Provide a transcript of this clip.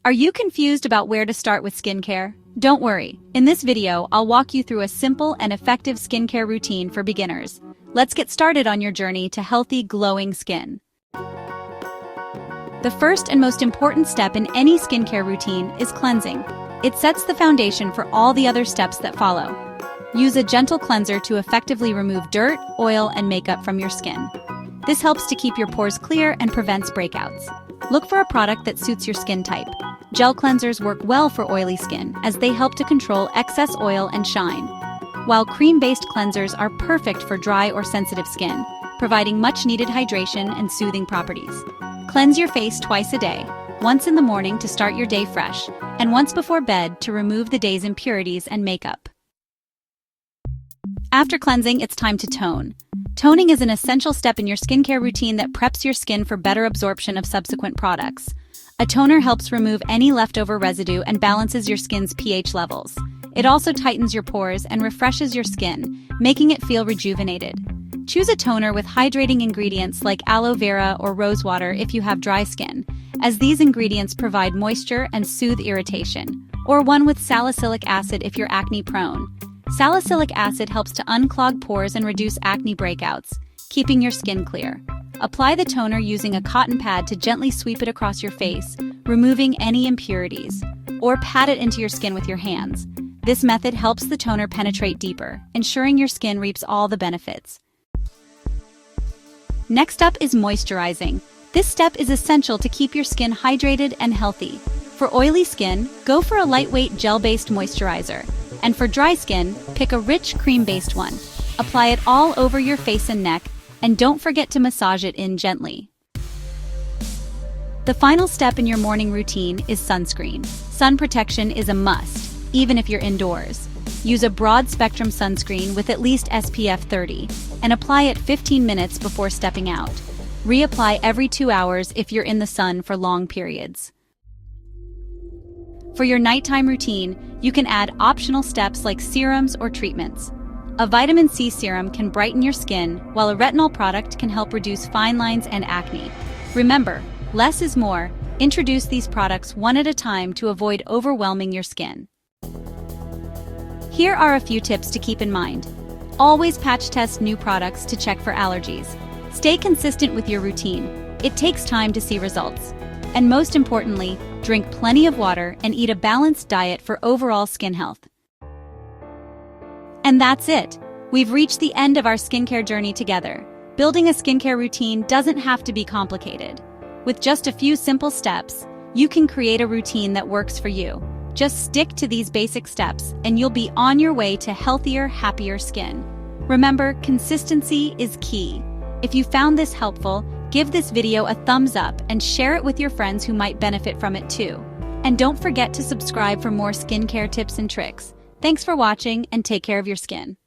Are you confused about where to start with skincare? Don't worry. In this video, I'll walk you through a simple and effective skincare routine for beginners. Let's get started on your journey to healthy, glowing skin. The first and most important step in any skincare routine is cleansing. It sets the foundation for all the other steps that follow. Use a gentle cleanser to effectively remove dirt, oil, and makeup from your skin. This helps to keep your pores clear and prevents breakouts. Look for a product that suits your skin type. Gel cleansers work well for oily skin as they help to control excess oil and shine, while cream-based cleansers are perfect for dry or sensitive skin, providing much-needed hydration and soothing properties. Cleanse your face twice a day, once in the morning to start your day fresh, and once before bed to remove the day's impurities and makeup. After cleansing, it's time to tone. Toning is an essential step in your skincare routine that preps your skin for better absorption of subsequent products. A toner helps remove any leftover residue and balances your skin's pH levels. It also tightens your pores and refreshes your skin, making it feel rejuvenated. Choose a toner with hydrating ingredients like aloe vera or rose water if you have dry skin, as these ingredients provide moisture and soothe irritation, or one with salicylic acid if you're acne-prone. Salicylic acid helps to unclog pores and reduce acne breakouts, keeping your skin clear. Apply the toner using a cotton pad to gently sweep it across your face, removing any impurities, or pat it into your skin with your hands. This method helps the toner penetrate deeper, ensuring your skin reaps all the benefits. Next up is moisturizing. This step is essential to keep your skin hydrated and healthy. For oily skin, go for a lightweight gel-based moisturizer. And for dry skin, pick a rich cream-based one. Apply it all over your face and neck, and don't forget to massage it in gently. The final step in your morning routine is sunscreen. Sun protection is a must, even if you're indoors. Use a broad-spectrum sunscreen with at least SPF 30, and apply it 15 minutes before stepping out. Reapply every 2 hours if you're in the sun for long periods. For your nighttime routine, you can add optional steps like serums or treatments. A vitamin C serum can brighten your skin, while a retinol product can help reduce fine lines and acne. Remember, less is more. Introduce these products one at a time to avoid overwhelming your skin. Here are a few tips to keep in mind. Always patch test new products to check for allergies. Stay consistent with your routine. It takes time to see results. And most importantly, drink plenty of water and eat a balanced diet for overall skin health. And that's it. We've reached the end of our skincare journey together. Building a skincare routine doesn't have to be complicated. With just a few simple steps, you can create a routine that works for you. Just stick to these basic steps and you'll be on your way to healthier, happier skin. Remember, consistency is key. If you found this helpful, give this video a thumbs up and share it with your friends who might benefit from it too. And don't forget to subscribe for more skincare tips and tricks. Thanks for watching and take care of your skin.